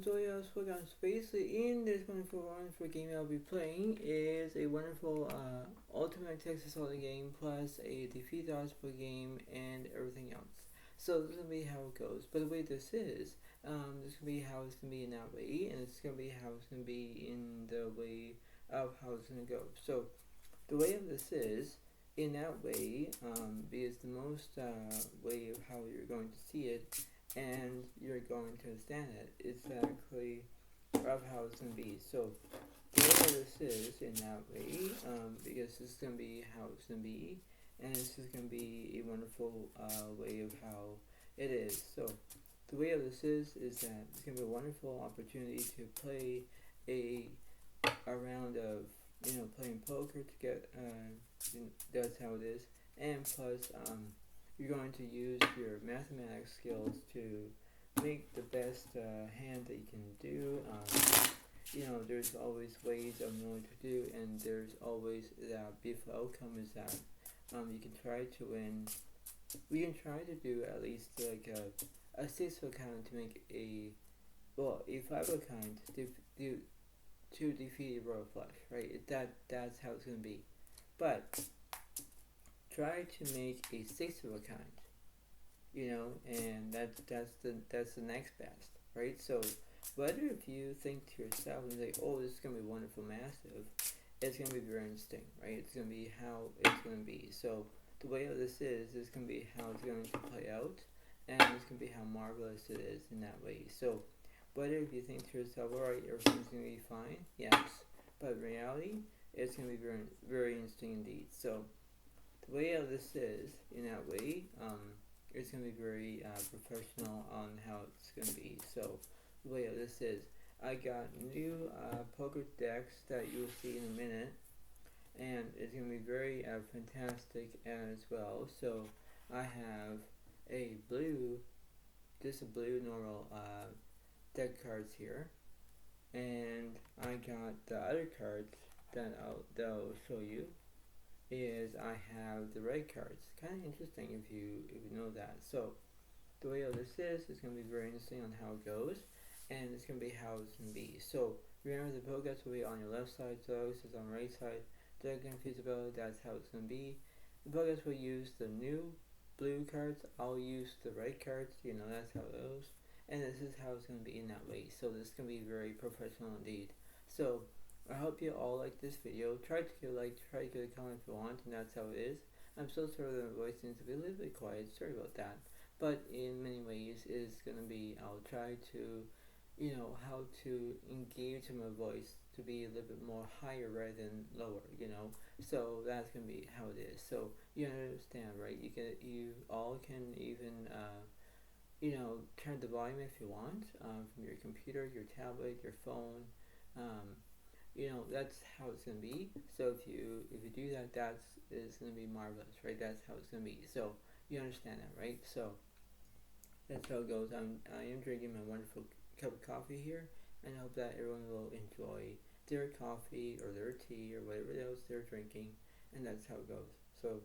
I'm Zodiac. So basically, in this wonderful game I'll be playing is a wonderful ultimate Texas Hold'em game plus a defeat dodgeball game and everything else. So this is gonna be how it goes. But the way this is gonna be how it's gonna be in that way, and it's gonna be how it's gonna be in the way of how it's gonna go. So the way of this is in that way is the most way of how you're going to see it, and you're going to understand it exactly of how it's going to be. So the way this is in that way, because this is going to be how it's going to be, and this is going to be a wonderful way of how it is. So the way of this is that it's going to be a wonderful opportunity to play a round of playing poker to get that's how it is, and plus you're going to use your mathematics skills to make the best hand that you can do. There's always ways of knowing to do, and there's always that beautiful outcome is that you can try to win. We can try to do at least like a 6 of a kind to make a 5 of a kind to defeat a royal flush, right? That's how it's gonna be. But try to make a 6 of a kind, and that's the next best, right? So whether if you think to yourself and say, oh, this is gonna be wonderful, massive, it's gonna be very interesting, right? It's gonna be how it's gonna be. So the way of this is gonna be how it's going to play out, and it's gonna be how marvelous it is in that way. So whether if you think to yourself, alright, everything's going to be fine, yes, but in reality, it's going to be very, very interesting indeed. So, the way of this is, in that way, it's going to be very professional on how it's going to be. So, the way of this is, I got new poker decks that you'll see in a minute, and it's going to be very fantastic as well. So, I have a blue normal deck cards here, and I got the other cards that I'll show you. Is I have the red cards. Kind of interesting if you know that. So the way of this is going to be very interesting on how it goes, and it's going to be how it's going to be. So remember, the pokedex will be on your left side, so this is on the right side. Don't get confused about it. That's how it's going to be. The pokedex will use the new blue cards. I'll use the red cards. That's how it goes. And this is how it's going to be in that way. So this is going to be very professional indeed. So I hope you all like this video. Try to give a like, try to give a comment if you want, and that's how it is. I'm so sorry that my voice seems to be a little bit quiet. Sorry about that. But in many ways, it's going to be, I'll try to, how to engage my voice to be a little bit more higher rather than lower, So that's going to be how it is. So you understand, right? You all can even, turn the volume if you want from your computer, your tablet, your phone. That's how it's gonna be. So if you do that, is gonna be marvelous, right? That's how it's gonna be. So you understand that, right? So that's how it goes. I am drinking my wonderful cup of coffee here, and I hope that everyone will enjoy their coffee or their tea or whatever else they're drinking, and that's how it goes. So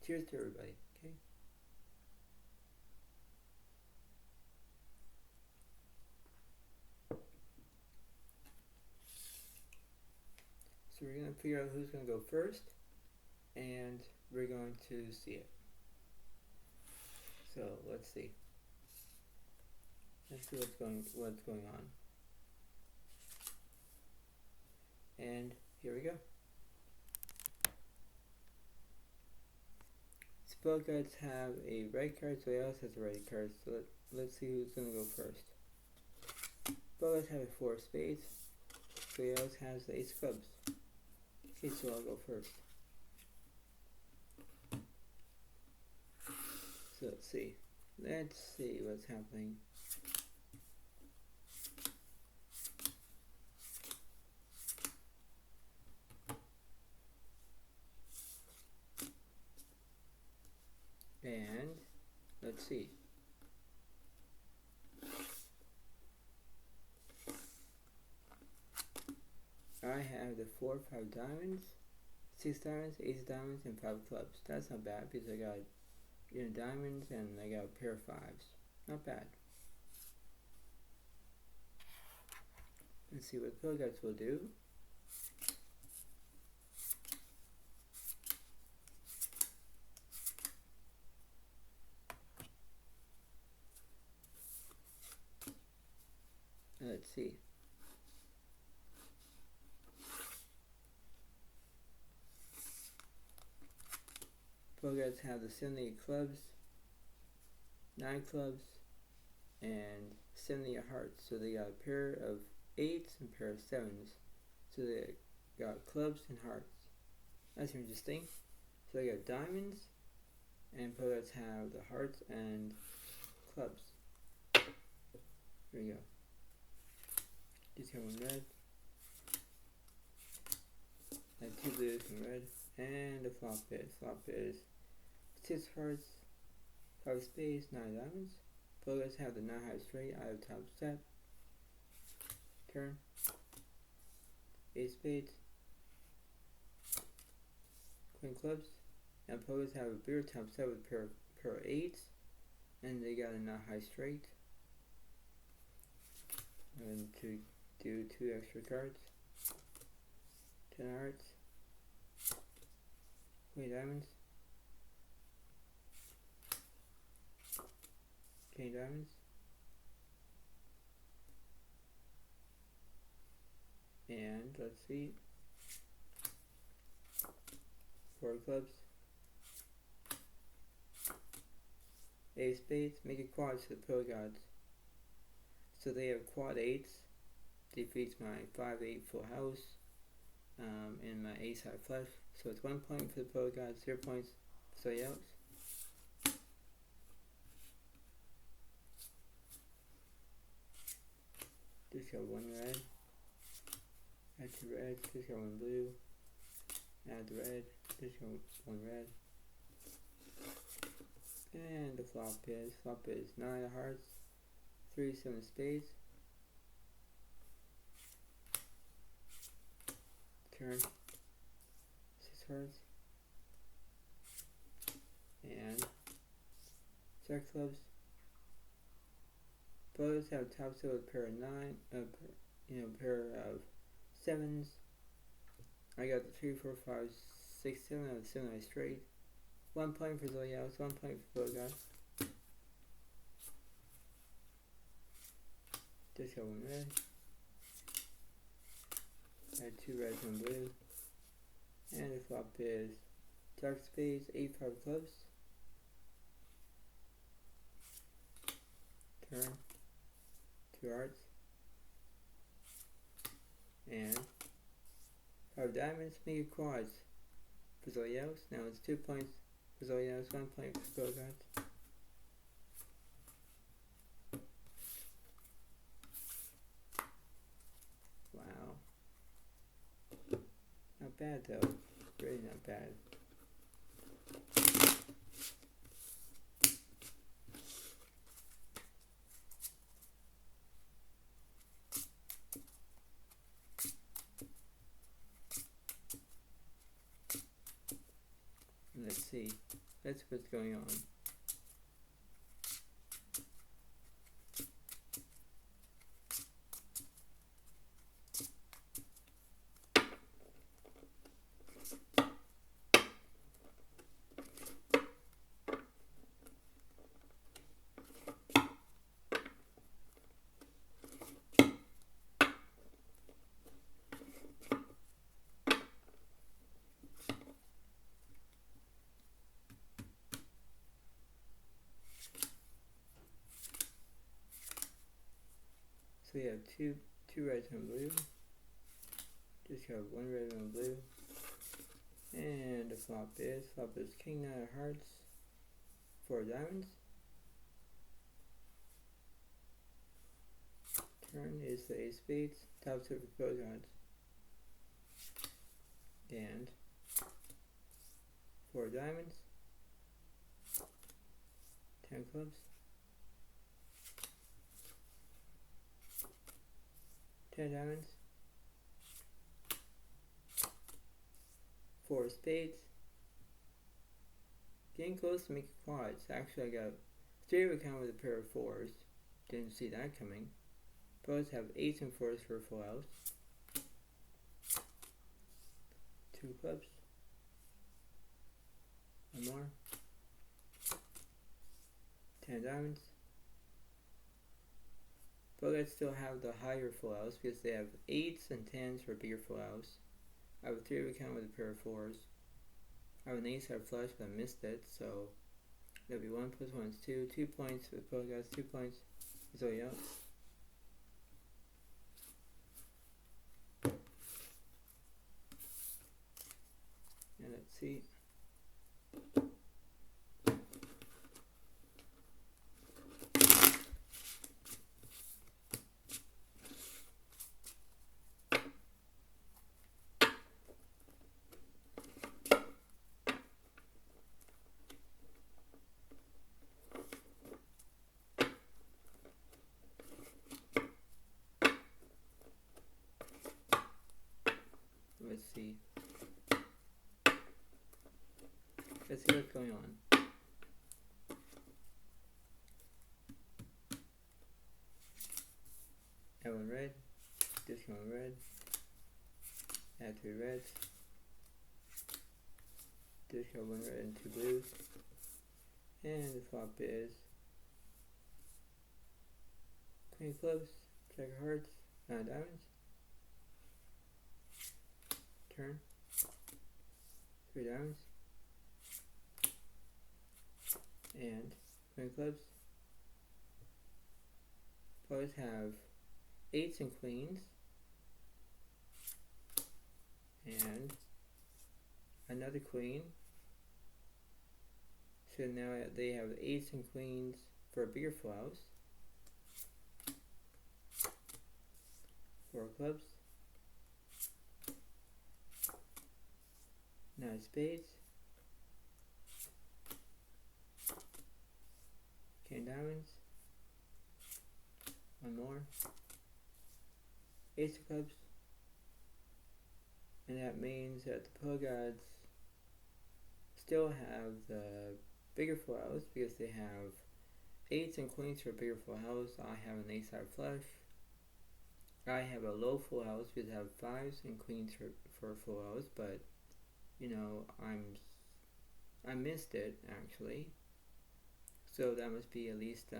cheers to everybody. Okay. So we're going to figure out who's going to go first, and we're going to see it. So let's see. Let's see what's going on. And here we go. Spell guides have a red card, so else has a red card. So let's see who's going to go first. Spell guides have a 4 of spades, so else has the ace of clubs. Okay, so I'll go first. So let's see what's happening. And let's see. I have the 4, 5 diamonds, 6 diamonds, 8 diamonds, and 5 clubs. That's not bad because I got diamonds and I got a pair of 5s. Not bad. and see what Pro Guides will do. Let's see. Pro Guides have the 78 clubs, 9 clubs, and 70 hearts. So they got a pair of 8s and a pair of 7s. So they got clubs and hearts. That's interesting. So they got diamonds, and Pro Guides have the hearts and clubs. Here we go. Just got one red, and 2 blues and red, and the flop is. Flop is 6 hearts, 5 spades, 9 diamonds. Pro Guides have the 9 high straight out of top set. Turn. 8 spades. Queen clubs. Now Pro Guides have a bigger top set with pair of 8s, and they got a 9 high straight. And to do 2 extra cards. 10 hearts. Queen diamonds. King diamonds. And let's see. 4 clubs. 8 spades. Make it quads to the Pro Guides. So they have quad 8s. Defeats my 5-8 full house. And my ace high flush. So it's 1 point for the Pro Guides, 0 points for somebody else. Just got 1 red. Add 2 reds. Just got 1 blue. Add the red. Just got 1 red. And the flop is 9 of hearts, 3 7 spades. Turn. 6 hearts. And jack clubs. Both have top set with a pair of 9, pair of 7s. I got the 3, 4, 5, 6, 7 out of 7 high straight. 1 point for Zodiac, 1 point for Pro Guides. Just got 1 red. Add 2 reds and blue. And the flop is dark spades, 8 5 clubs. Turn. 2 hearts. And 5 diamonds, make it quads for Zodiac. Now it's 2 points for Zodiac, 1 point for Pro Guides. Wow. Not bad though. Really not bad. Let's see. That's what's going on. So we have two reds and blue. Just have 1 red and 1 blue. And the flop is king 9 of hearts, 4 diamonds. Turn is the ace spades, top set for Pro Guides. And 4 diamonds, 10 clubs, 10 diamonds, 4 spades. Getting close to making quads. Actually, I got 3 of a kind with a pair of 4s. Didn't see that coming. Both have 8s and 4s for full house. 2 clubs. One more. 10 diamonds. But I still have the higher full house because they have 8s and 10s for bigger full house. I have a 3 of a kind with a pair of 4s. I have an ace I flush but I missed it, so that'll be 1 plus 1 is 2. 2 points for the pro guys, 2 points. So yeah. And let's see. Let's see. Let's see what's going on. Add 1 red, discount 1 red, add 3 reds, discount 1 red and 2 blues, and the flop is queen of clubs, jack of hearts, 9 diamonds, turn, 3 diamonds, and queen of clubs. Both have 8s and queens, and another queen. So now they have 8s and queens for a bigger full house. 4 clubs, 9 spades, king diamonds, 1 more, ace of clubs, and that means that the pro gods still have the bigger full house because they have 8s and queens for a bigger full house. I have an ace high flush. I have a low full house because I have 5s and queens for a full house, but you know I missed it actually. So that must be at least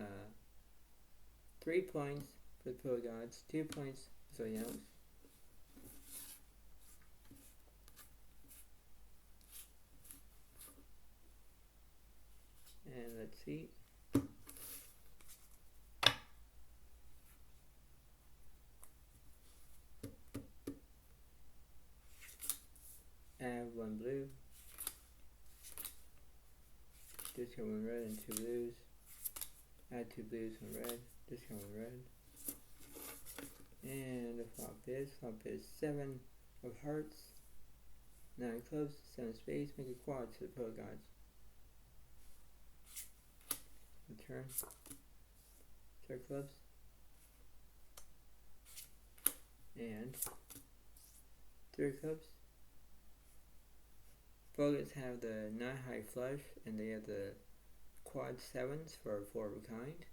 3 points for the pro gods, 2 points for Zodiac. And let's see. Add 1 blue, discount 1 red and 2 blues, add 2 blues, 1 red, discount 1 red, and the flop is 7 of hearts, 9 clubs, 7 spades, make a quad to the pro gods. Return, pair clubs, and 3 clubs. Bogus have the 9 high flush and they have the quad 7s for a 4 of a kind.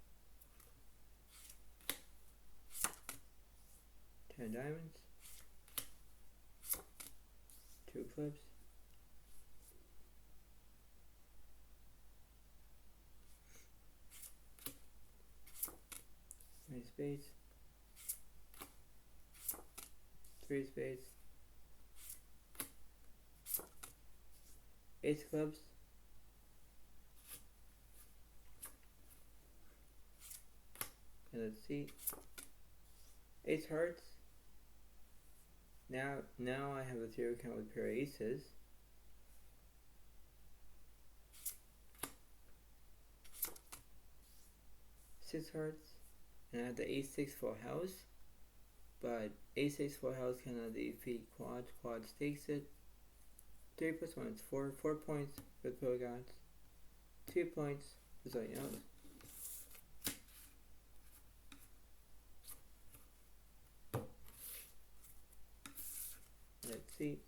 10 diamonds, 2 clubs, 9 spades, 3 spades, ace clubs, and let's see, ace hearts. Now I have a 0 count with a pair of aces. Six hearts, and I have the ace-6 full house, but ace-6 full house cannot defeat quad. Quad takes it. 3 plus 1 is 4. 4 points for the pro gods. 2 points for Zodiac. Let's see.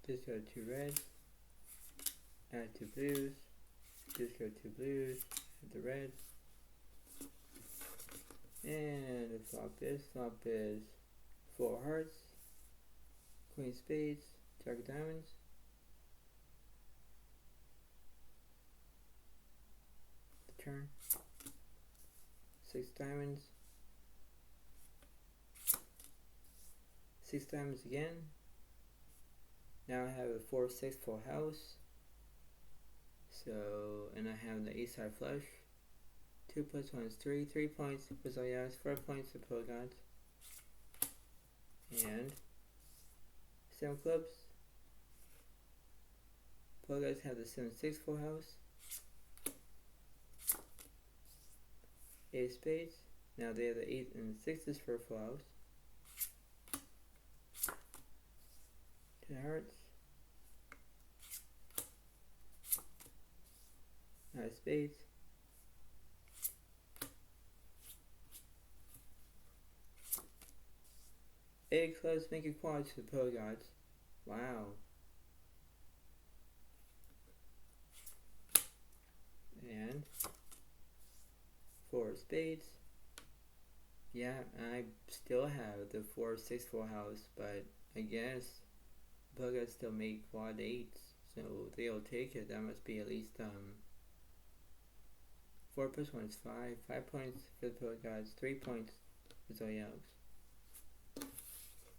discard 2 reds, add 2 blues, discard 2 blues, add the red, and the flop is 4 hearts, queen spades, jack of diamonds, the turn, 6 diamonds, 6 diamonds again. Now I have a 4-6 full house. So, and I have the ace high flush. 2 plus 1 is 3. 3 points for Zodiac. 4 points for Polygons. And 7 clubs. Polygons have the 7-6 full house. 8 spades. Now they have the 8 and 6s for a full house. 2 hearts. 9 spades. 8 clubs make a quad to the Polygons. Wow. And 4 spades. Yeah, I still have the 4-6 full house, but I guess Polygons still make quad 8s, so they'll take it. That must be at least 4 plus 1 is 5. 5 points for the Polygons, 3 points for Zodiac.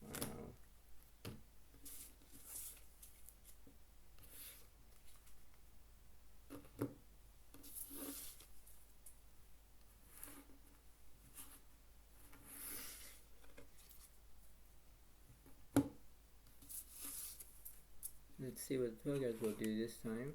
Wow. Let's see what the Polygons will do this time.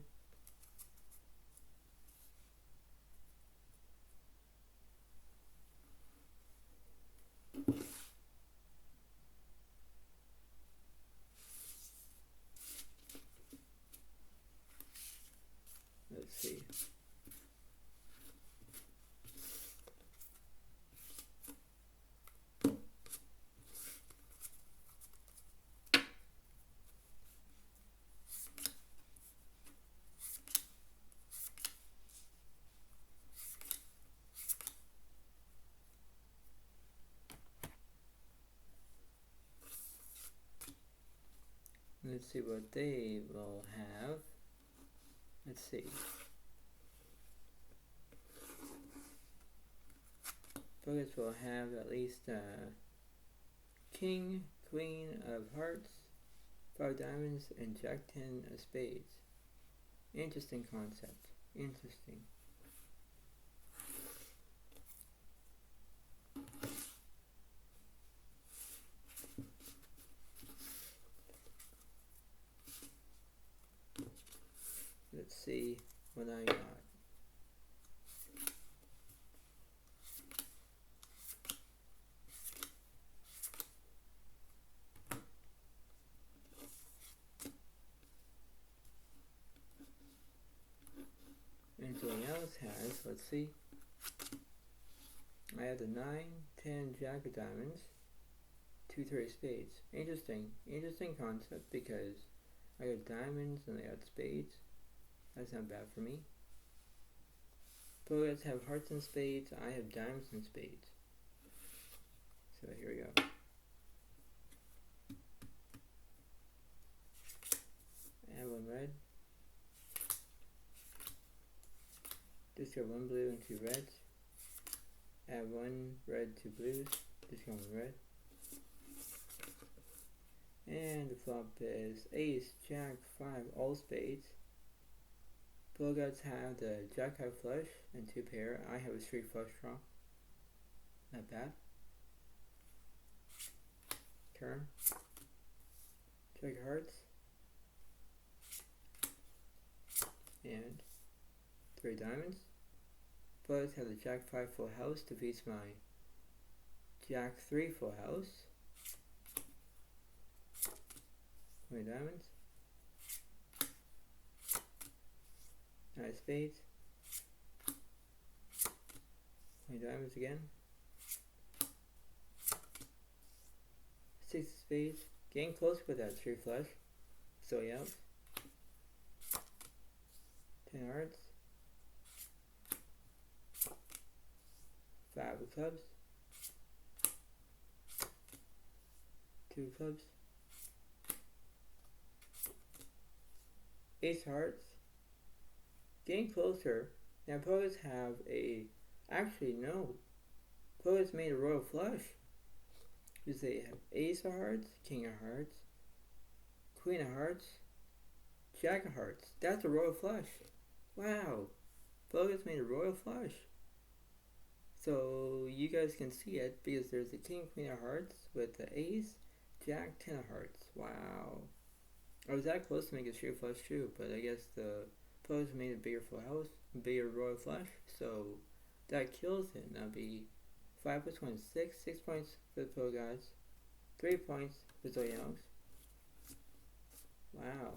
Let's see. Let's see what they will have. Let's see. Polygons will have at least King, Queen of Hearts, 5 diamonds, and Jack 10 of spades. Interesting concept. Interesting. Let's see what I got. Anything else has, let's see. I have the 9, 10, Jack of diamonds, 2, 3 spades. Interesting concept because I got diamonds and I got spades. That's not bad for me. Polygons have hearts and spades. I have diamonds and spades. So here we go. Add 1 red. Discard 1 blue and 2 reds. Add 1 red, 2 blues. Discard 1 red. And the flop is ace, jack, 5, all spades. Polygons have the jack high flush and 2 pair. I have a straight flush draw. Not bad. Turn. Jack of hearts. And 3 diamonds. Polygons have the jack 5 full house defeats my jack 3 full house. 20 diamonds. 9 spades. 20 diamonds again. 6 spades. Getting close with that 3 flush. Zodiac, 10 hearts, 5 of clubs, 2 clubs, ace hearts. Getting closer. Now poets have a, actually no, poets made a royal flush. Because they have ace of hearts, king of hearts, queen of hearts, jack of hearts. That's a royal flush. Wow. Poets made a royal flush. So you guys can see it because there's a king, queen of hearts with the ace, jack, 10 of hearts. Wow. I was that close to make a straight flush too, but I guess the poets made a bigger full house, bigger royal flush, so that kills it. That'll be 5 plus 1 is 6, 6 points for the pro guys, 3 points for Zodiacs. Wow.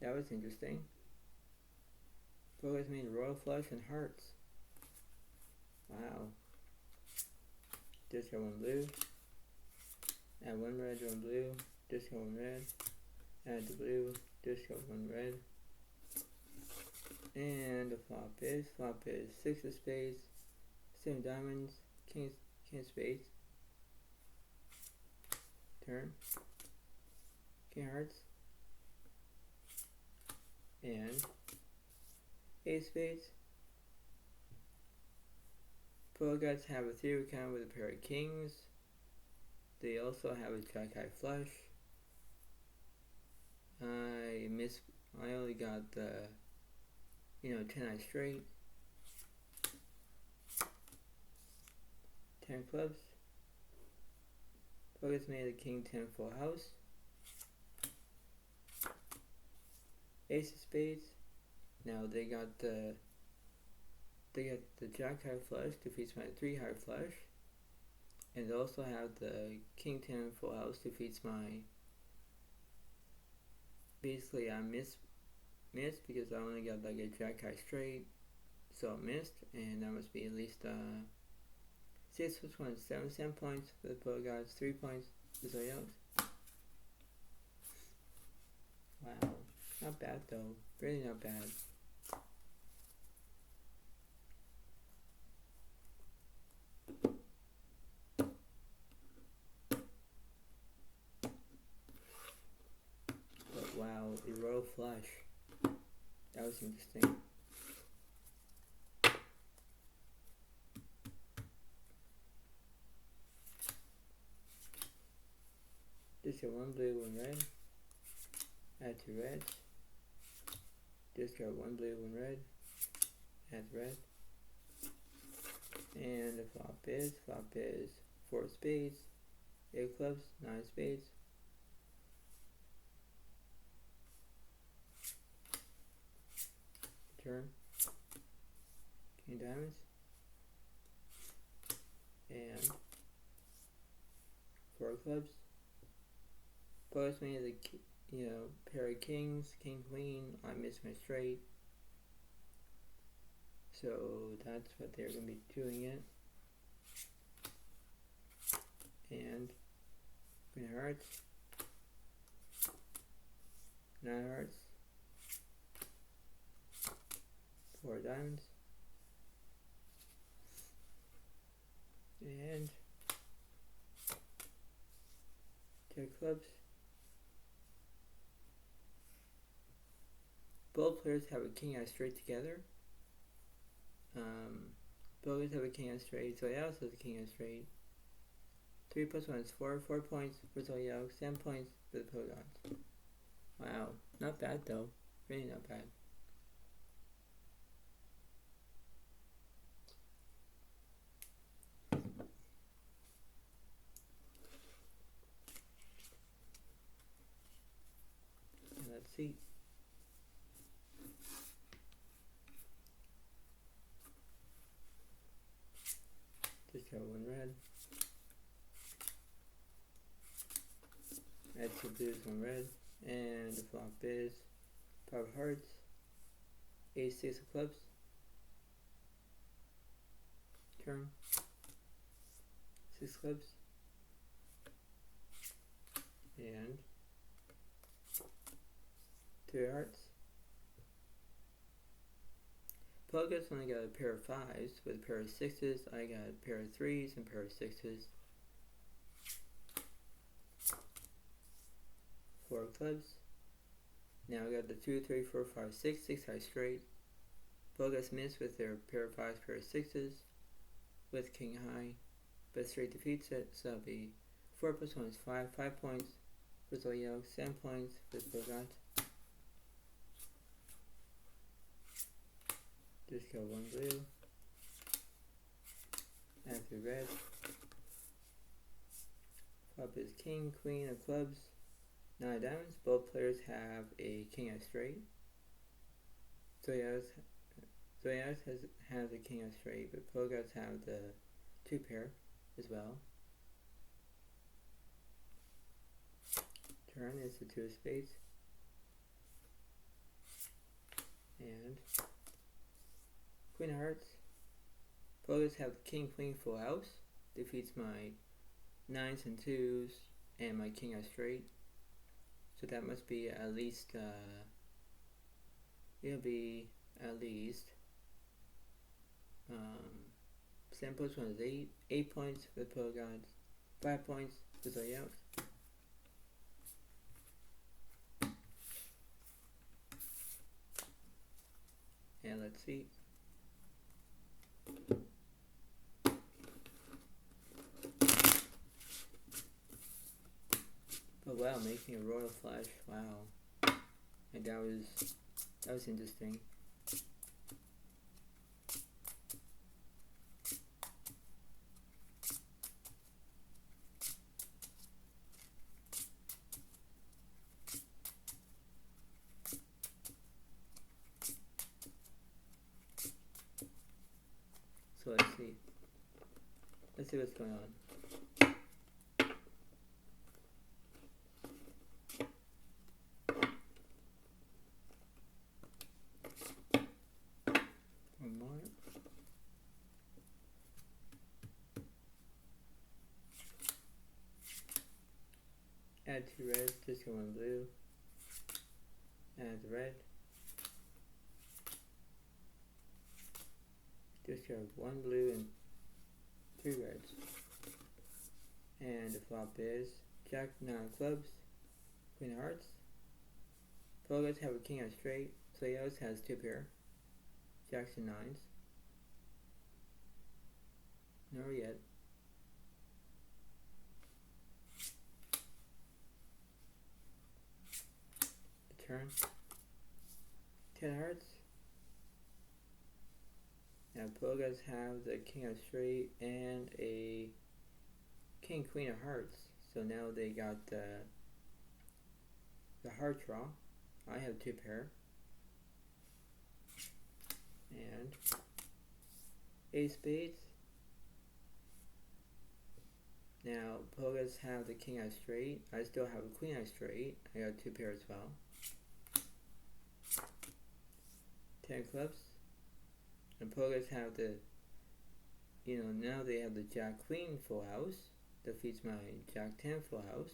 That was interesting. Pro guys made a royal flush and hearts. Wow. Just got 1 blue. Add 1 red, 1 blue. Just got 1 red. Add the blue. Just got 1 red. And the flop is 6 of spades, 7 diamonds, king of spades. Turn. King of hearts. And ace spades. Pro guys have a 3 count with a pair of kings. They also have a jack high flush. I only got the 10 eye straight. 10 clubs. Focus made a king 10 full house. Ace of spades. Now they got the jack high flush defeats my 3 high flush. And they also have the king 10 full house defeats my, basically I missed because I only got like a jack high straight, so I missed, and that must be at least 6 plus 1 is 7 points for the pro guys, 3 points for Zodiacs. Wow, not bad though, really not bad. But wow, a royal flush. That was interesting. Just got 1 blue, 1 red. Add 2 reds. Just got 1 blue, 1 red. Add red. And the flop is 4 spades, 8 clubs, 9 spades. Turn. King diamonds. And 4 clubs. Post made the pair of kings, king queen. I missed my straight, so that's what they're gonna be doing it. And queen of hearts, 9 hearts, 4 diamonds, and 2 clubs. Both players have a king eye straight together. Both have a king eye straight, so I also have a king eye straight. 3 plus 1 is 4. 4 points for Zodiac, 7 points for the pro guys. Wow, not bad though. Really not bad. And let's see. Just got 1 red. Add 2 blues, 1 red. And the flop is 5 of hearts, ace 6 of clubs. Turn. 6 clubs. And 3 hearts. Pogus only got a pair of 5s. With a pair of 6s, I got a pair of 3s and a pair of 6s. 4 clubs. Now I got the 2, 3, 4, 5, 6, 6 high straight. Pogus missed with their pair of 5s, pair of 6s. With king high, but straight defeats it, so that'll be 4 plus 1 is 5, 5 points for Zodiac, 7 points for Bogat. Just go 1 blue, add 3 red. Flop is king, queen of clubs, 9 diamonds. Both players have a king of straight. Zodiac has a king of straight, but Pogats have the 2 pair as well. Turn is the 2 of spades. And queen of hearts. Pogats have the king, queen, full house. Defeats my 9s and 2s and my king of straight. So that must be at least, it'll be at least 7 plus 1 is 8. 8 points for Pogods. 5 points for Zodiac. And let's see. Oh wow, making a royal flush. Wow. And that was interesting. So let's see. Let's see what's going on. One more. Add 2 reds, just go 1 blue. Add the red. Just go 1 blue and 3 reds. And the flop is Jack 9 of clubs, queen of hearts. Pogats have a king of straight. Zodiac has 2 pair. Jacks and 9s. Nor yet. The turn. 10 hearts. Now Pogats have the king of straight and a king, queen of hearts. So now they got the heart draw. I have 2 pair. And ace spades. Now Pogats have the king of straight. I still have a queen of straight. I got 2 pair as well. 10 clubs. And Pogats have the, now they have the jack queen full house. Defeats my jack 10 full house.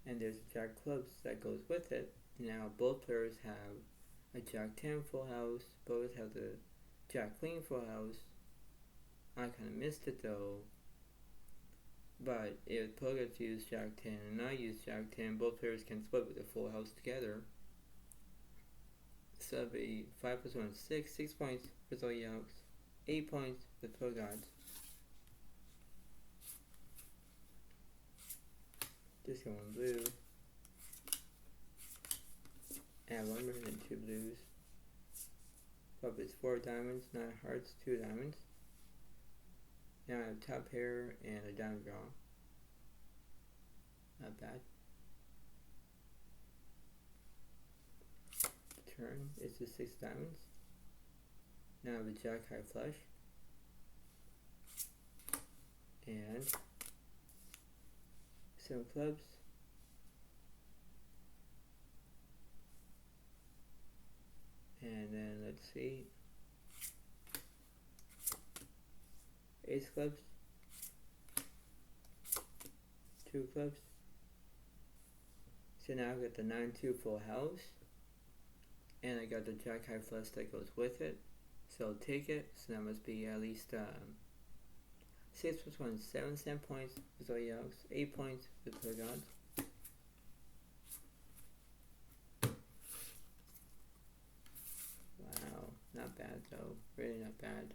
And there's jack clubs that goes with it. Now both players have a jack 10 full house. Both have the jack queen full house. I kind of missed it though. But if Pogats use jack 10 and I use jack 10, both players can split with the full house together. So that'll be 5 plus 1 is 6. 6 points for Zodiac. 8 points for Pogats. Just go 1 blue. Add 1 red and 2 blues. Flop is 4 diamonds, 9 hearts, 2 diamonds. Now I have top pair and a diamond draw. Not bad. Turn is the 6 diamonds. Now I have a jack high flush. And 7 clubs. And then let's see. Ace clubs. 2 clubs. So now I've got the 9-2 full house, and I got the jack high flush that goes with it. So I'll take it. So that must be at least 6 plus 1 is 7 points for Zodiac, 8 points for the Gods. Wow, not bad though, really not bad.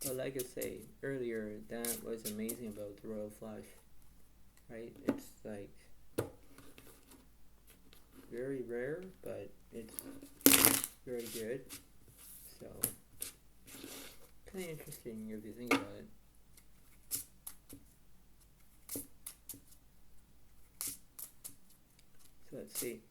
But like I say earlier, that was amazing about the Royal Flush, right? It's like very rare, but it's very good. So kind of interesting if you think about it. So let's see.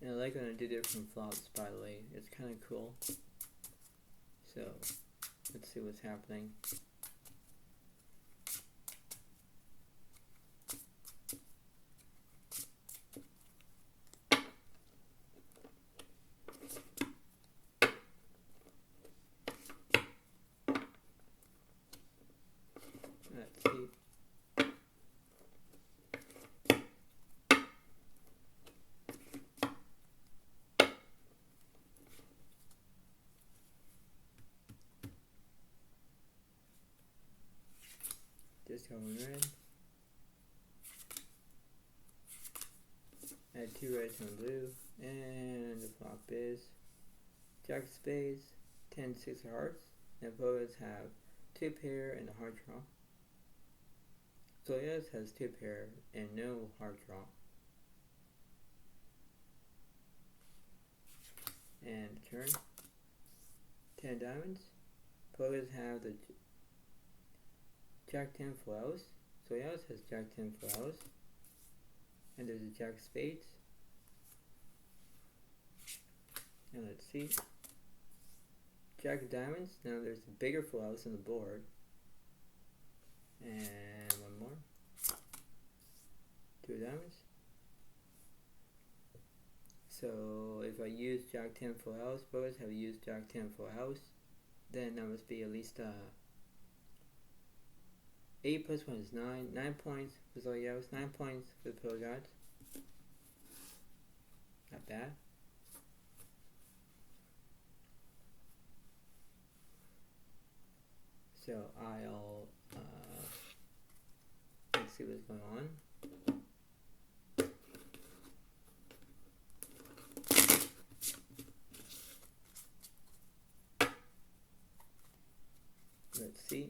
And I like when I do different flops, by the way. It's kind of cool. So let's see what's happening. Let's see. Just going red. Add 2 reds and blue. And the flop is Jack of Spades, 10, 6 of hearts. And opponents have 2 pair and a heart draw. Zodiac has 2 pair and no heart draw. And turn. 10 diamonds. Opponents have the Jack 10 full house. Zodiac has Jack 10 full house. And there's a Jack of Spades. And let's see. Jack of Diamonds. Now there's a bigger full house on the board. And one more. 2 diamonds. So if I use Jack 10 full house, both have used Jack 10 full house, then that must be at least 8 plus 1 is 9. 9 points for Zodiac, 9 points for the Pillow Gods. Not bad. So I'll let's see what's going on. Let's see.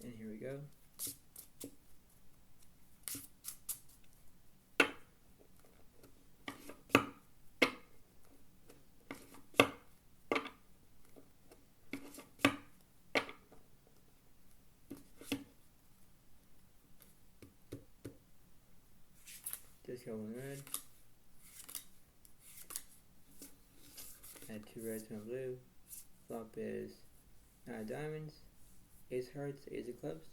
And here we go. Just go one red. Add 2 reds and a blue. Flop is 9 diamonds, ace hearts, ace of clubs.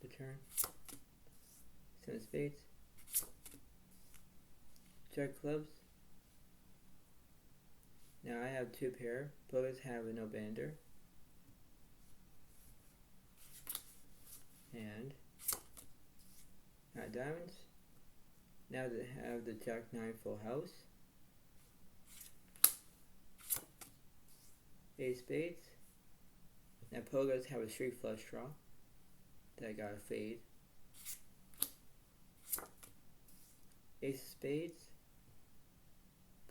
The turn. 7 spades. Jack clubs. Now I have 2 pair. Both have a no bander. And 9 diamonds. Now they have the Jack 9 full house. Ace spades. Now Pogo's have a straight flush draw that I gotta fade. Ace of spades.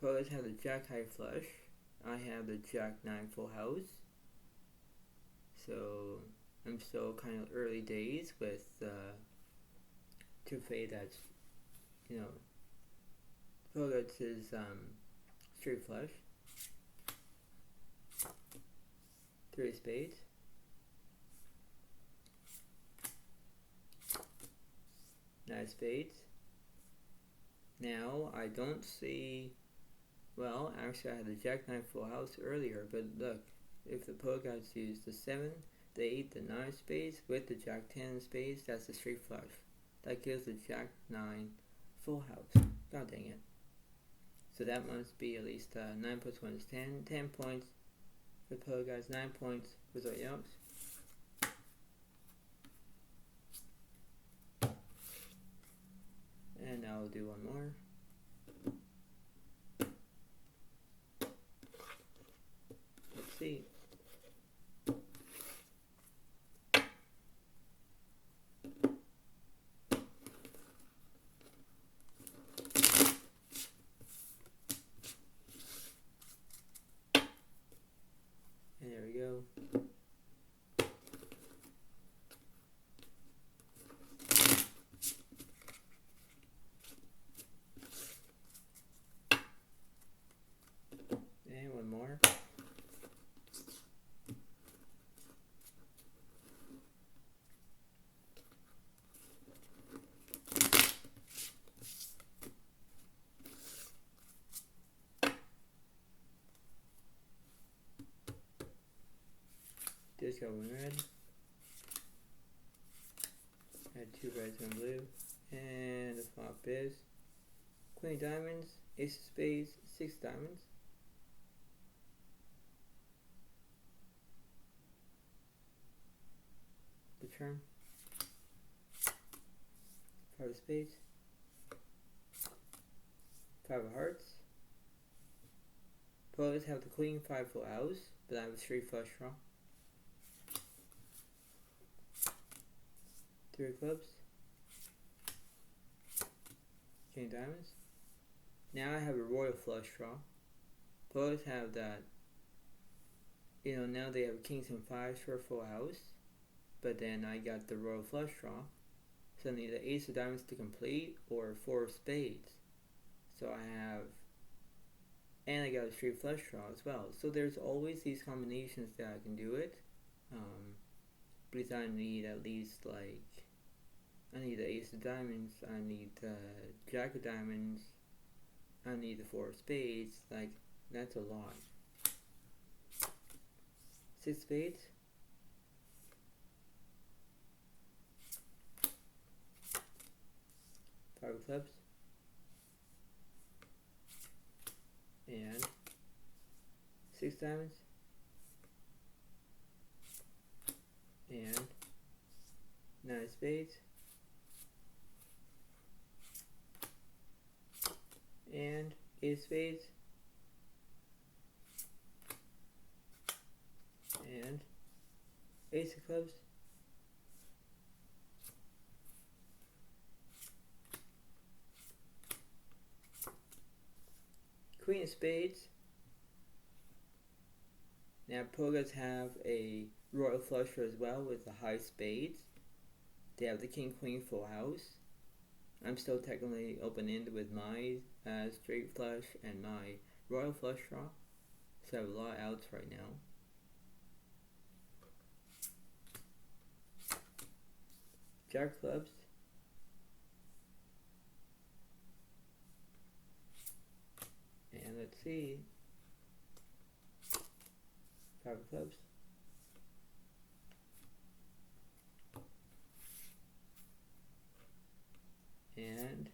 Pogo's have the Jack high flush. I have the Jack 9 full house. So I'm still kind of early days with to fade that, you know, Pogo's is straight flush. 3 spades. of spades. Now I don't see, well, actually I had the jack 9 full house earlier, but look, if the polecasts use the 7, the 8, the 9 spades with the jack 10 spades, that's a straight flush. That gives the jack 9 full house. God dang it. So that must be at least 9 plus 1 is 10. 10 points for the polecasts, 9 points for Zodiacs. And now I'll do one more. Let's see. And there we go. And one more. Just got one red. Had 2 reds and blue. And the flop is Queen of Diamonds, Ace of Spades, 6 diamonds. The turn. 5 of Spades. 5 of Hearts. Players have the Queen 5 full house, but I have a straight flush draw. 3 of Clubs. King of Diamonds. Now I have a royal flush draw. Players have that, now they have kings and 5s for a full house. But then I got the royal flush draw. So I need the ace of diamonds to complete or 4 of spades. So I have, and I got a straight flush draw as well. So there's always these combinations that I can do it. Because I need at least I need the ace of diamonds, I need the jack of diamonds, I need the 4 of spades, that's a lot. 6 spades. 5 of clubs. And 6 diamonds. And 9 of spades. And 8 of spades. And ace of clubs. Queen of spades. Now polecasts have a royal flush draw as well with the high spades. They have the king queen full house. I'm still technically open-ended with my straight flush and my royal flush draw. So I have a lot of outs right now. Jack of clubs. And let's see. 5 of clubs. And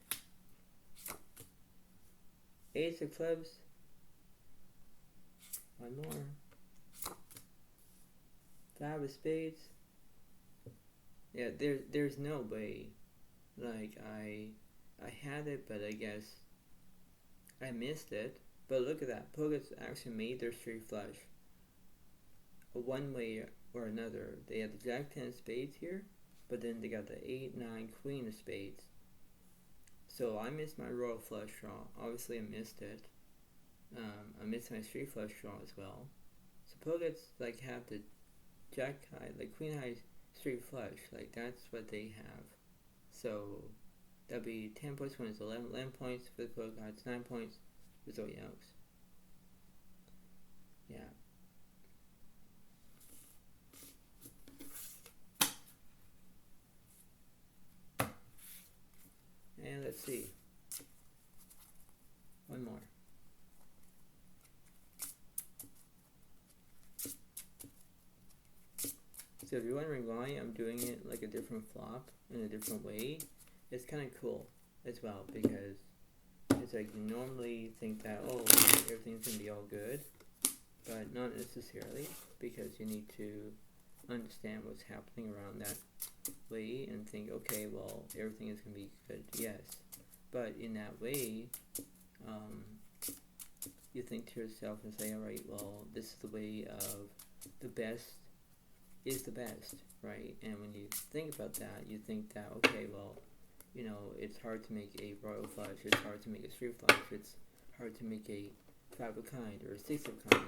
ace of clubs. One more. 5 of spades. Yeah, there's no way. I had it, but I guess I missed it. But look at that. Polecasts actually made their straight flush. One way or another. They had the jack 10 of spades here, but then they got the 8, 9, queen of spades. So I missed my royal flush draw. Obviously I missed it. I missed my straight flush draw as well. So polecasts have the jack high, queen high straight flush. That's what they have. So that'd be 10 plus 1 is 11. 11 points for the polecasts, 9 points for Zodiacs. Yeah. Let's see. One more. So if you're wondering why I'm doing it like a different flop in a different way, it's kind of cool as well, because it's like you normally think that, oh, everything's going to be all good, but not necessarily, because you need to understand what's happening around that way and think, okay, well, everything is going to be good, yes. But in that way, you think to yourself and say, alright, well, this is the way of the best is the best, right? And when you think about that, you think that, okay, well, you know, it's hard to make a royal flush, it's hard to make a straight flush, it's hard to make a 5 of kind or a 6 of kind.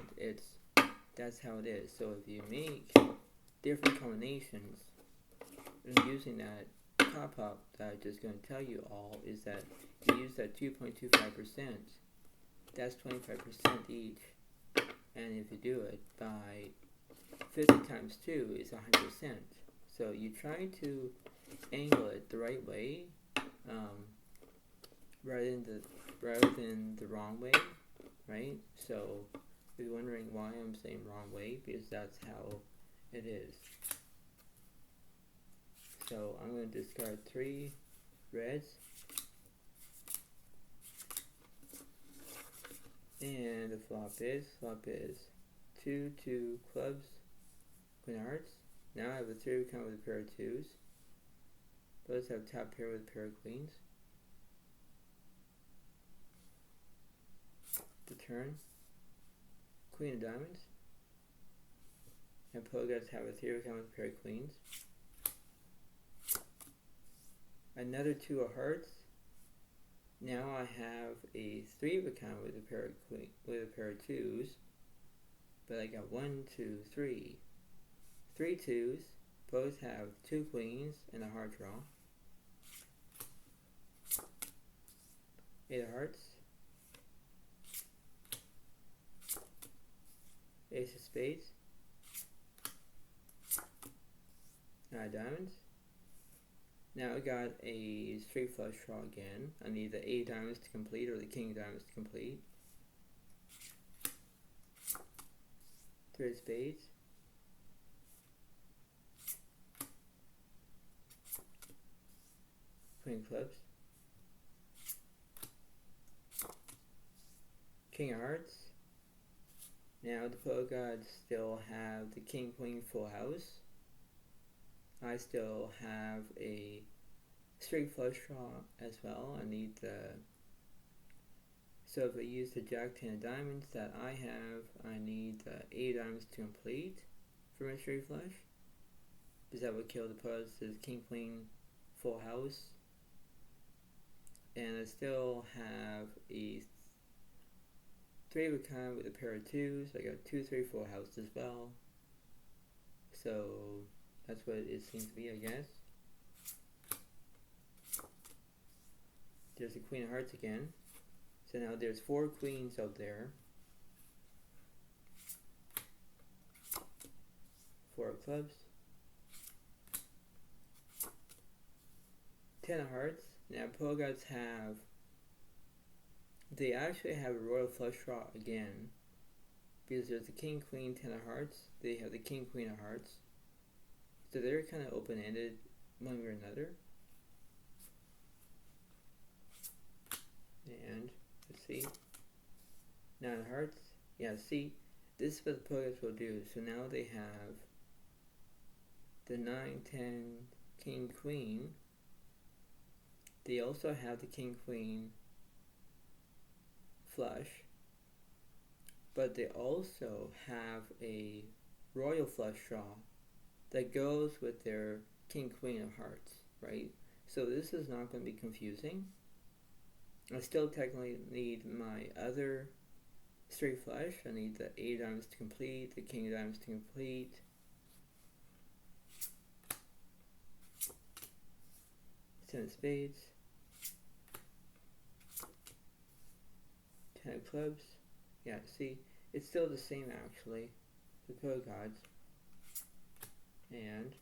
That's how it is. So if you make different combinations, and using that pop-up that I'm just going to tell you all is that you use that 2.25%, that's 25% each, and if you do it by 50 times 2 is 100%. So you try to angle it the right way, rather than the wrong way, right? So if you're wondering why I'm saying wrong way, because that's how it is. So I'm going to discard 3 reds, and the flop is 2 clubs, queen of hearts. Now I have a 3 of kind with a pair of 2s. Let's have top pair with a pair of queens. The turn, queen of diamonds. And Pogots have a 3 of kind with a pair of queens. Another 2 of hearts. Now I have a 3 of a kind with a pair of 2s. But I got 1, 2, 3. 3 2s. Both have 2 queens and a heart draw. 8 of hearts. Ace of spades. 9 diamonds. Now I got a straight flush draw again. I need the 8 diamonds to complete, or the king of diamonds to complete. 3 of spades. Queen of clubs. King of hearts. Now the Pogots still have the king, queen, full house. I still have a straight flush draw as well. I need so if I use the jack 10 of diamonds that I have, I need the 8 diamonds to complete for my straight flush, because that would kill the Pogots' king, queen, full house. And I still have a 3 of a kind with a pair of 2s. I got 2, 3, 4 house as well. So that's what it seems to be, I guess. There's the queen of hearts again. So now there's 4 queens out there. 4 of clubs. 10 of hearts. Now Pogots they actually have a royal flush draw again, because there's the king, queen, 10 of hearts. They have the king, queen of hearts. So they're kind of open-ended one way or another. And let's see, 9 of hearts. Yeah, see, this is what the Pogots will do. So now they have the 9, 10, king, queen. They also have the king, queen flush, but they also have a royal flush draw that goes with their king, queen of hearts, right? So this is not going to be confusing. I still technically need my other straight flush. I need the 8 diamonds to complete, the king of diamonds to complete. 10 of spades. 10 of clubs. Yeah, see, it's still the same actually. The Pogots. And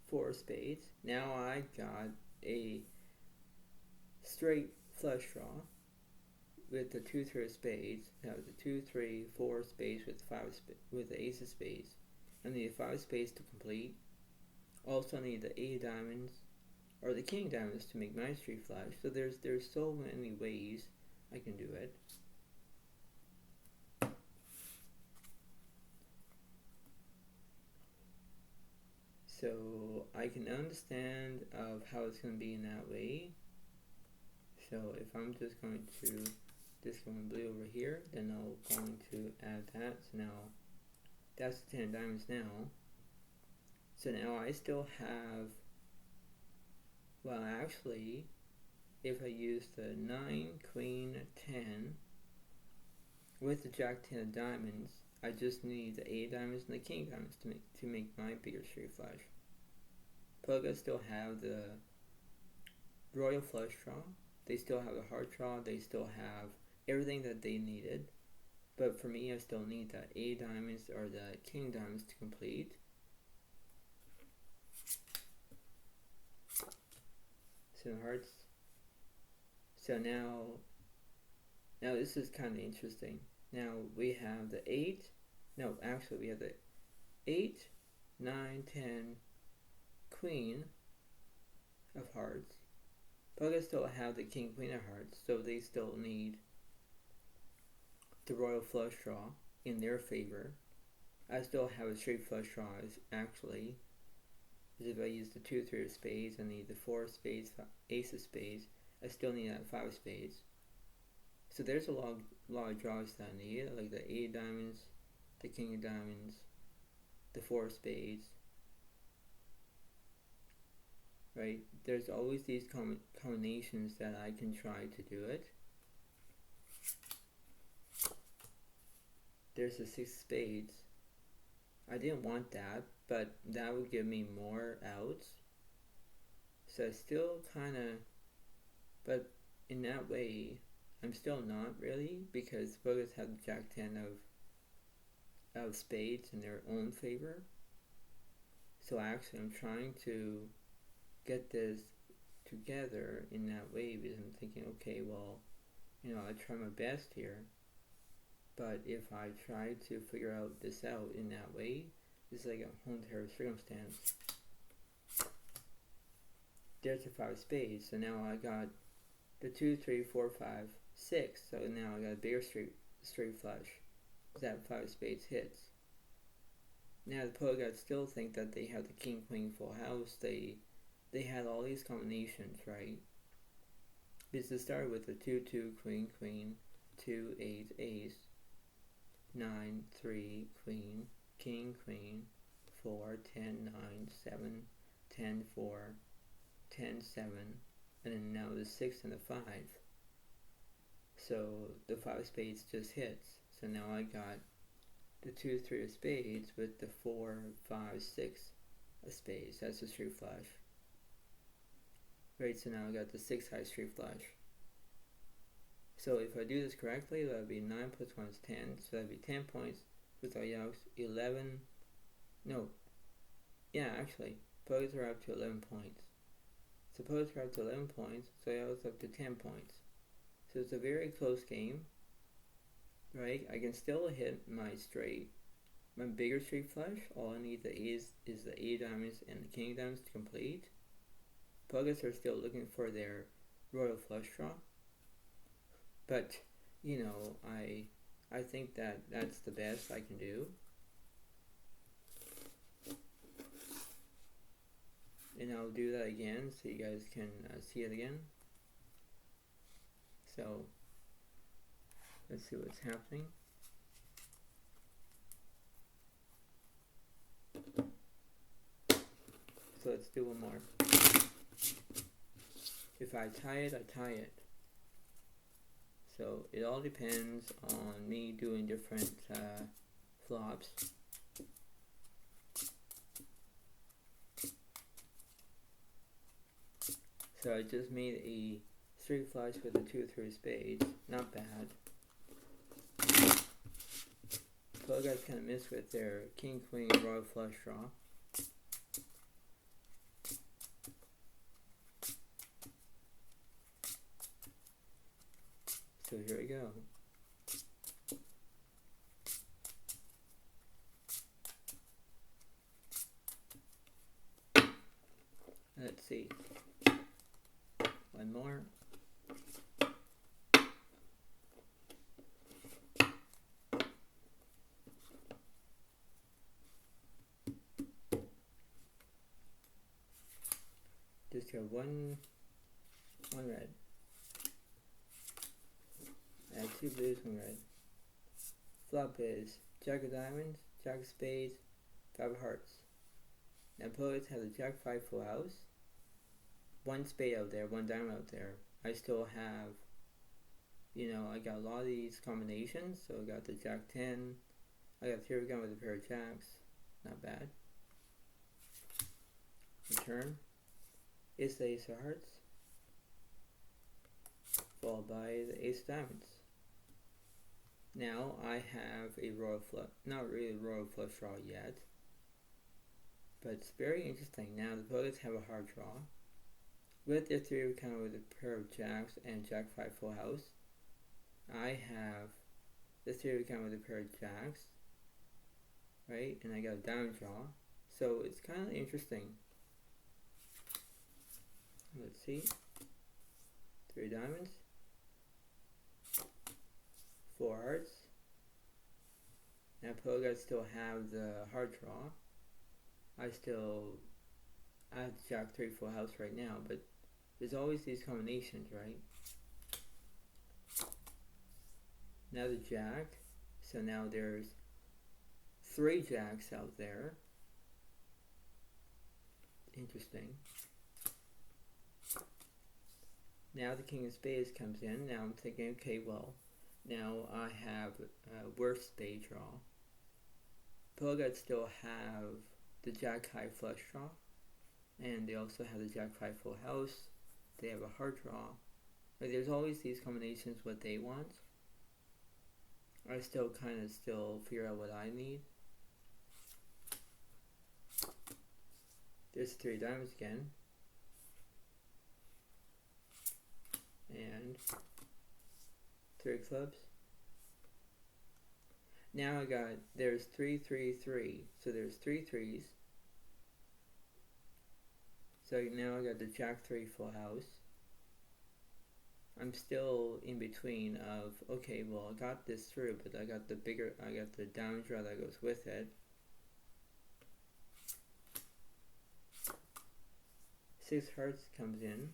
4 of spades. Now I got a straight flush draw with the 2-3 of spades. Now the 2-3-4 spades with with the ace of spades. I need 5 spades to complete. Also need the 8 diamonds or the king diamonds to make my street flush. So there's so many ways I can do it. So I can understand of how it's going to be in that way. So if I'm just going to this going blue over here, then I'm going to add that. So now that's the 10 diamonds now. So now I still have, well actually, if I use the 9, queen, 10 with the jack 10 of diamonds, I just need the 8 diamonds and the king diamonds to make my bigger straight flush. Plug still have the royal flush draw. They still have the heart draw. They still have everything that they needed. But for me, I still need the 8 diamonds or the king diamonds to complete. So hearts. So now this is kind of interesting. Now we have the 8. No, actually we have the 8, 9, 10, queen of hearts. But I still have the king, queen of hearts, so they still need the royal flush draw in their favor. I still have a straight flush draw actually. If I use the 2-3 of spades, I need the 4 of spades, ace of spades. I still need that 5 of spades. So there's a lot of draws that I need, like the 8 diamonds, the king of diamonds, the 4 of spades. Right? There's always these combinations that I can try to do it. There's the 6 of spades. I didn't want that, but that would give me more outs. So I still kind of, but in that way, I'm still not really, because both have the jack 10 of spades in their own favor. So actually I'm trying to get this together in that way, because I'm thinking, okay, well, I try my best here, but if I try to figure out this out in that way, it's like a whole entire circumstance. There's the 5 of spades, so now I got the 2, 3, 4, 5, 6, so now I got a bigger straight flush. That 5 of spades hits. Now the poet guys still think that they have the king, queen, full house. They had all these combinations, right? Because it started with the 2, 2, queen, queen, 2, 8, ace, 9, 3, queen, king, queen, 4, 10, 9, 7, 10, 4, 10, 7, and then now the 6 and the 5. So the 5 of spades just hits. So now I got the 2, 3 of spades with the 4, 5, 6 of spades. That's a straight flush. Right, so now I got the 6 high straight flush. So if I do this correctly, that would be 9 plus 1 is 10. So that would be 10 points with our yokes. 11. No. Yeah, actually. Poets are up to 11 points. So poets are up to 11 points. So I was up to 10 points. So it's a very close game. Right? I can still hit my bigger straight flush. All I need is the 8 diamonds and the king diamonds to complete. Puggers are still looking for their royal flush draw. But, I think that that's the best I can do. And I'll do that again so you guys can see it again. So, let's see what's happening. So let's do one more. If I tie it, I tie it. So it all depends on me doing different flops. So I just made a straight flush with the 2, 3 spades. Not bad. So guys kind of missed with their king, queen, royal flush draw. So here we go. Let's see. One more. Just got one red. I have two blues, one red. Flop is Jack of Diamonds, Jack of Spades, Five of Hearts. Now opponents have the Jack 5 full house. One spade out there, one diamond out there. I still have, I got a lot of these combinations. So I got the Jack 10. I got here again with a pair of jacks. Not bad. Return is the Ace of Hearts, followed by the Ace of Diamonds. Now I have a royal flush, not really a royal flush draw yet, but it's very interesting. Now the opponents have a hard draw. With their three of kind with a pair of jacks and Jack 5 full house, I have the three of kind with a pair of jacks, right? And I got a diamond draw, so it's kind of interesting. Let's see, 3 diamonds, 4 hearts. Now opponents still have the hard draw. I have Jack 3 full house right now, but there's always these combinations, right? Now the Jack, so now there's 3 jacks out there. Interesting. Now the King of Spades comes in. Now I'm thinking, okay, well, now I have a worse spade draw. Opponents still have the Jack high flush draw, and they also have the Jack 5 full house. They have a hard draw. But there's always these combinations what they want. I still figure out what I need. There's 3 diamonds again, and 3 clubs. Now there's 3, 3, 3. So there's 3 threes. So now I got the Jack 3 full house. I'm still in between of, okay, well I got this through, but I got the diamond draw that goes with it. 6 hearts comes in.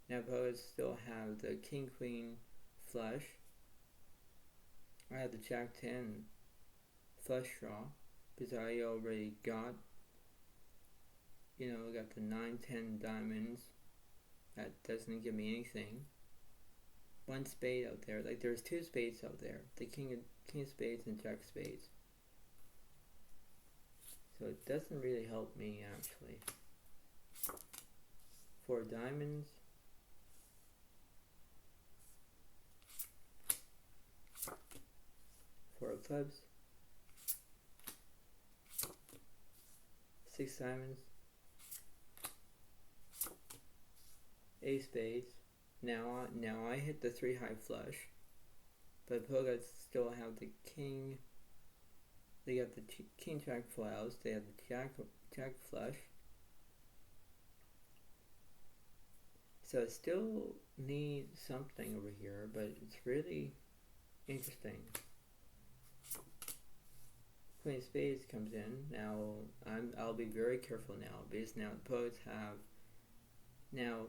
Now opponents still have the King Queen flush. I have the Jack 10 flush draw because I already got, I got the 9, 10 diamonds. That doesn't give me anything. 1 spade out there, like there's 2 spades out there, the King of Spades and Jack of Spades. So it doesn't really help me actually. 4 diamonds. 4 clubs. 6 diamonds. 8 spades. Now I hit the 3 high flush, but opponents still have the king. They got the King Jack full house. They have the Jack flush. So I still need something over here, but it's really interesting. Queen of Spades comes in. Now I'll be very careful now because now the opponents have. Now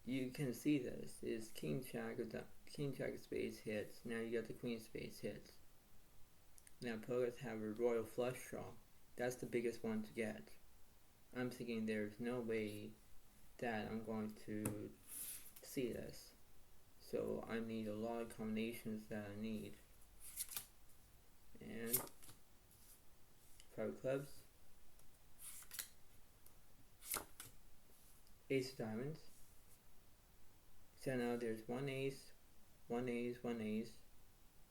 you can see this is King Jack of Spades hits. Now you got the Queen of Spades hits. Now opponents have a royal flush draw. That's the biggest one to get. I'm thinking there's no way that I'm going to see this. So I need a lot of combinations that I need. And 5 clubs. Ace of diamonds. So now there's 1 ace, 1 ace, 1 ace.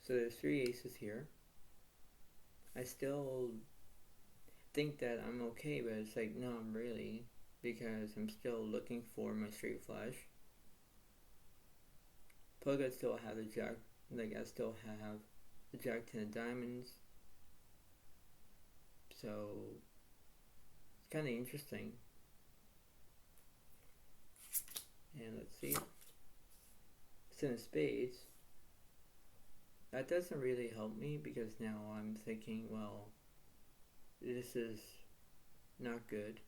So there's 3 aces here. I still think that I'm okay, but it's like, no, I'm really, because I'm still looking for my straight flush. Plug I still have the jack, like I still have the jack 10 of diamonds. So it's kind of interesting. And let's see, 10 of spades. That doesn't really help me because now I'm thinking, well, this is not good.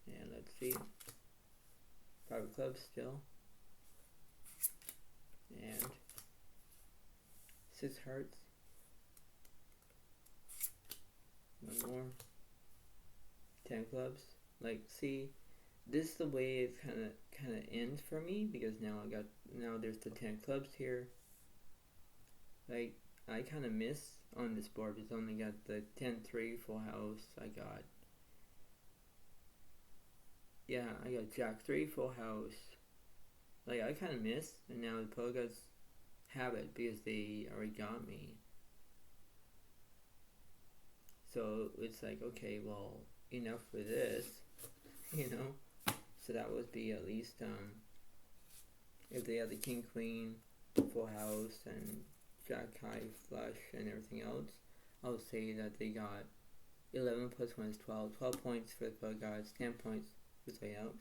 And let's see, 5 of clubs still, and 6 hearts, one more, 10 clubs. Like, see, this is the way it kind of ends for me, because now there's the 10 clubs here. Like, I kind of miss on this board. It's only got the 10-3 full house. I got Jack 3 full house. Like, I kind of miss, and now the Pogas have it because they already got me. So it's like, okay, well, enough for this, you know. So that would be at least if they had the king queen full house and jack high flush and everything else, I would say that they got 11 plus 1 is 12 points for the guys, 10 points for the way out.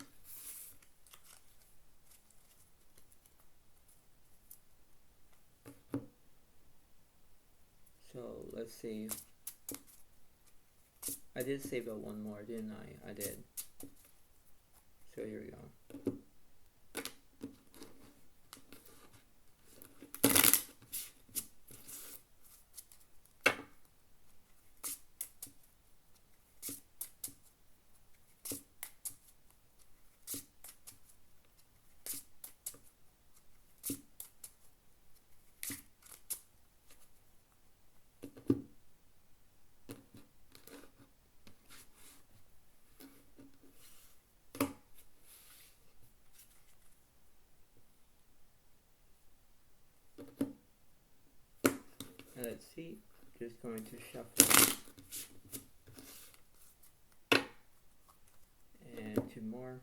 So let's see, I did save out one more, didn't I? I did. So here we go. Let's see, just going to shuffle and 2 more,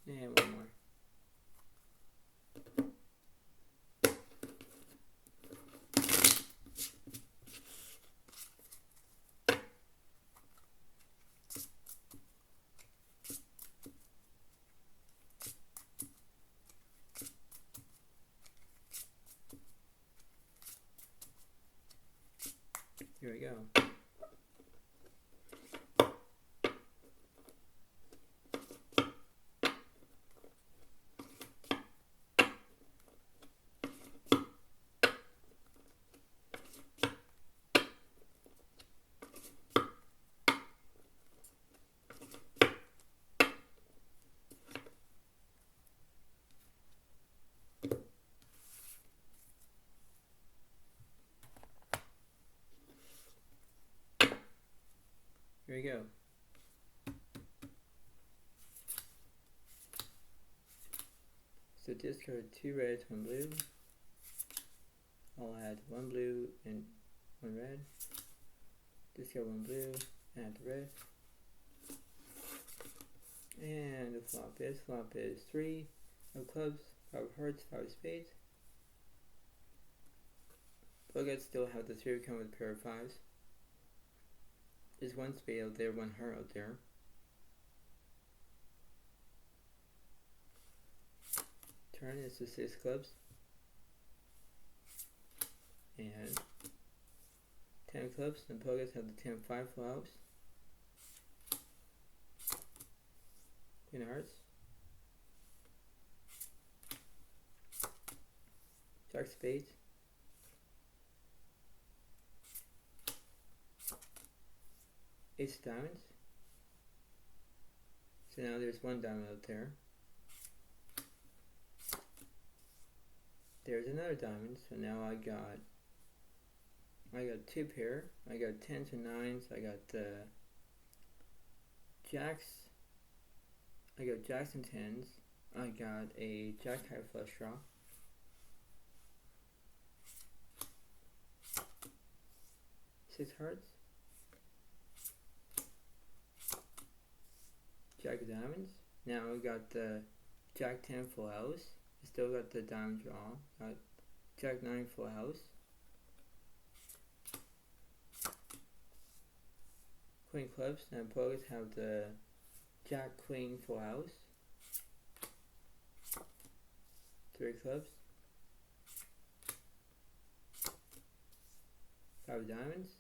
and 1 more. Here we go. Here we go. So discard 2 reds, 1 blue. I'll add 1 blue and 1 red. Discard 1 blue, add the red. And the flop is 3 of clubs, 5 of hearts, 5 of spades. Bogarts still have the 3 come with a pair of 5s. There's 1 spade out there, 1 heart out there. Turn is the 6 clubs. And 10 clubs, and Pogas have the 10-5 full house. Queen of hearts. Jack spades. Ace of diamonds. So now there's 1 diamond out there. There's another diamond, so now I got 2 pair. I got 10s and 9s. I got jacks. I got jacks and 10s. I got a jack high flush draw. Six hearts. Jack of diamonds. Now we got the Jack 10 full house. Still got the diamond draw. Got Jack 9 full house. Queen clubs. Now pros have the Jack Queen full house. 3 clubs. 5 diamonds.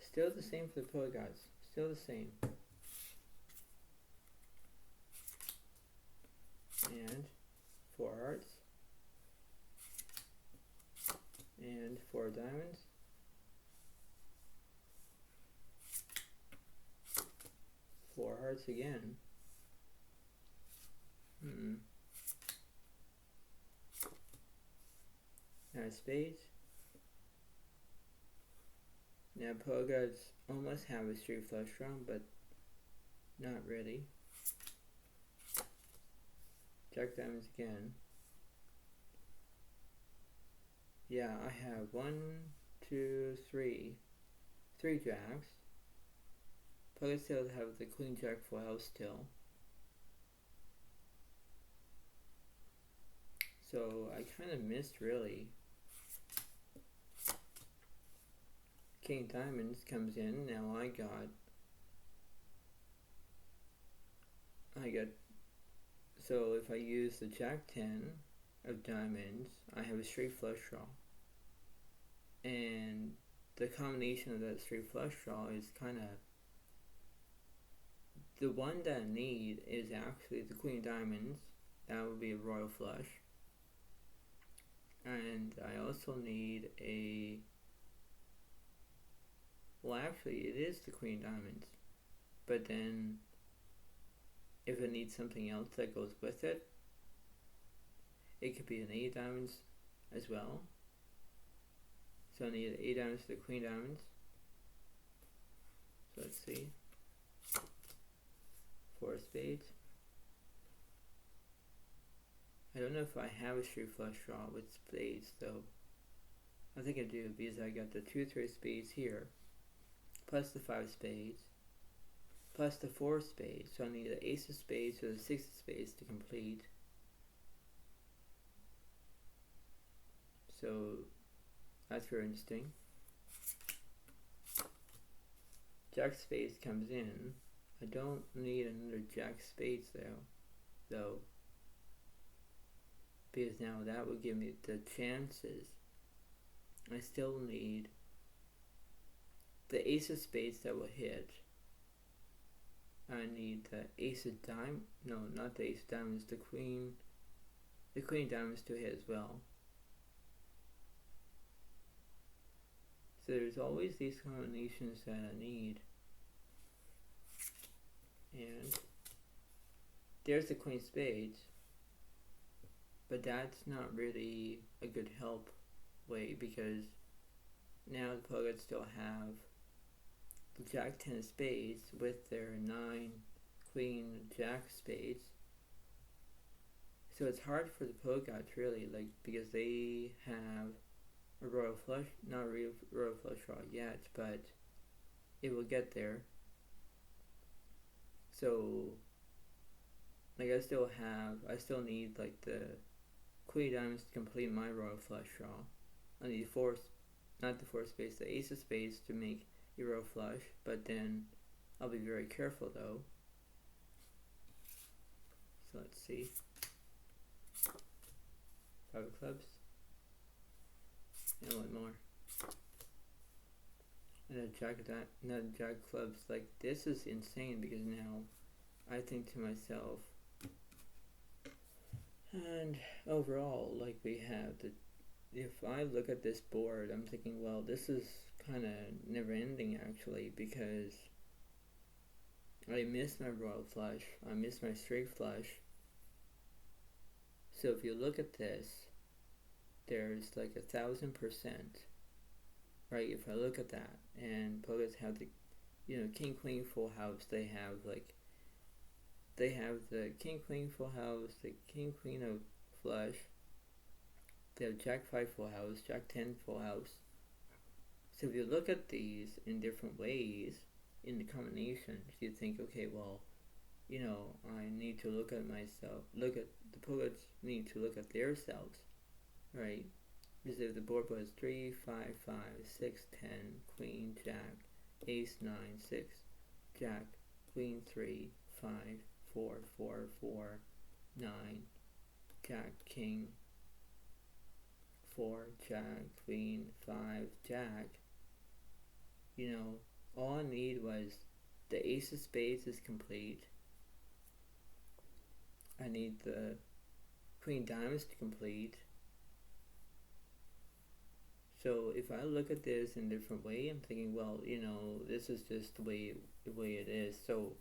Still the same for the pro guys. Still the same. And 4 hearts. And 4 diamonds. 4 hearts again. Now spades. Now pro guys almost have a straight flush draw, but not really. Jack diamonds again. Yeah, I have 1, 2, 3. 3 jacks. Probably still have the queen jack full house still. So I kind of missed really. King diamonds comes in. Now I got. So if I use the Jack 10 of diamonds, I have a straight flush draw. And the combination of that straight flush draw is kind of. The one that I need is actually the Queen diamonds. That would be a royal flush. And I also need a. Well, actually, it is the Queen diamonds. But then, if it needs something else that goes with it, it could be an 8 diamonds as well. So I need 8 diamonds to the Queen diamonds. So let's see. 4 spades. I don't know if I have a straight flush draw with spades though. I think I do because I got the 2, 3 spades here, plus the 5 spades, plus the 4 spades. So I need the ace of spades or the 6 of spades to complete. So that's very interesting. Jack spades comes in. I don't need another Jack spades though, because now that would give me the chances. I still need the ace of spades that will hit. I need the ace of diamonds. No, not the ace of diamonds. The queen diamonds to hit as well. So there's always these combinations that I need. And there's the queen spades, but that's not really a good help way because now the players still have the Jack 10 of spades with their 9 queen jack spades. So it's hard for the pro guys really, like, because they have a royal flush, not a real royal flush draw yet, but it will get there. So, like, I still need, like, the queen diamonds to complete my royal flush draw. I need not the 4 spades, the ace of spades to make a royal flush, but then I'll be very careful though. So let's see. 5 of clubs. And 1 more. Another jack clubs. Like, this is insane because now I think to myself, and overall, like, we have if I look at this board, I'm thinking, well, this is kind of never ending actually, because I missed my royal flush, I missed my straight flush. So if you look at this, there's like 1,000%, right? If I look at that, and players have the, king queen full house, they have the king queen full house, the king queen of flush, they have jack 5 full house, jack 10 full house. So if you look at these in different ways, in the combinations, you think, okay, well, I need to look at myself, look at the pilots need to look at their selves, right? Because if the board was 3, 5, 5, 6, 10, Queen, Jack, Ace, 9, 6, Jack, Queen, 3, 5, 4, 4, 4, 9, Jack, King, 4, Jack, Queen, 5, Jack, all I need was the Ace of Spades is complete. I need the Queen Diamonds to complete. So if I look at this in a different way, I'm thinking, well, this is just the way it is. So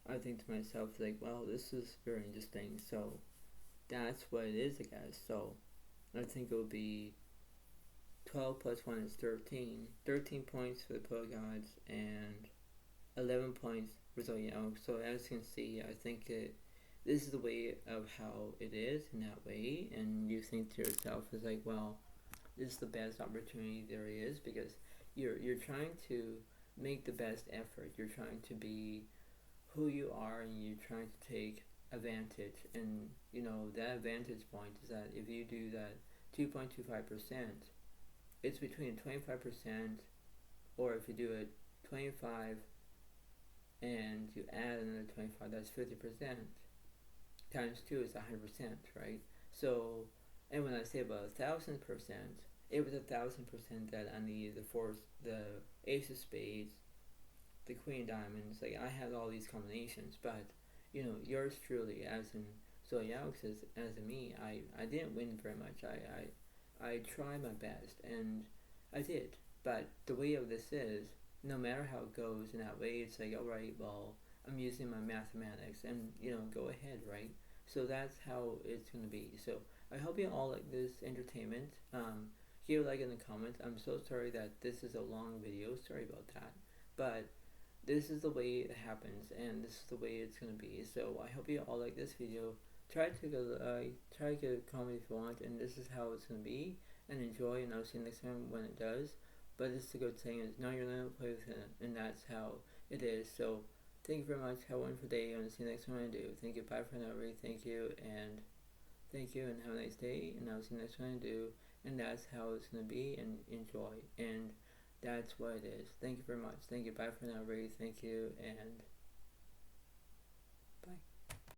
I think to myself, like, well, this is very interesting. So that's what it is, I guess. So I think it will be 12 plus 1 is 13. 13 points for the Pro Gods and 11 points for Zodiac. So as you can see, I think this is the way of how it is in that way. And you think to yourself, is like, well, this is the best opportunity there is, because you're trying to make the best effort. You're trying to be who you are, and you're trying to take advantage. And that advantage point is that if you do that 2.25%, it's between 25%, or if you do it 25 and you add another 25, that's 50%. Times 2 is 100%, right? So, and when I say about 1,000%, it was 1,000% that I needed the Ace of Spades, the Queen of Diamonds. Like, I had all these combinations, but yours truly, as in Zodiac, as in me, I didn't win very much. I tried my best, and I did. But the way of this is, no matter how it goes in that way, it's like, alright, well, I'm using my mathematics, and go ahead, right? So that's how it's going to be. So I hope you all like this entertainment. Give a like in the comments. I'm so sorry that this is a long video. Sorry about that. But this is the way it happens, and this is the way it's going to be. So I hope you all like this video. Try to get a comment if you want, and this is how it's going to be. And enjoy, and I'll see you next time when it does. But this is a good thing, is now you're going to play with it, and that's how it is. So thank you very much. Have a wonderful day, and I'll see you next time when I do. Thank you. Bye for now, everybody. Thank you, and have a nice day, and I'll see you next time I do. And that's how it's going to be, and enjoy. And that's what it is. Thank you very much. Thank you. Bye for now, everybody. Thank you, and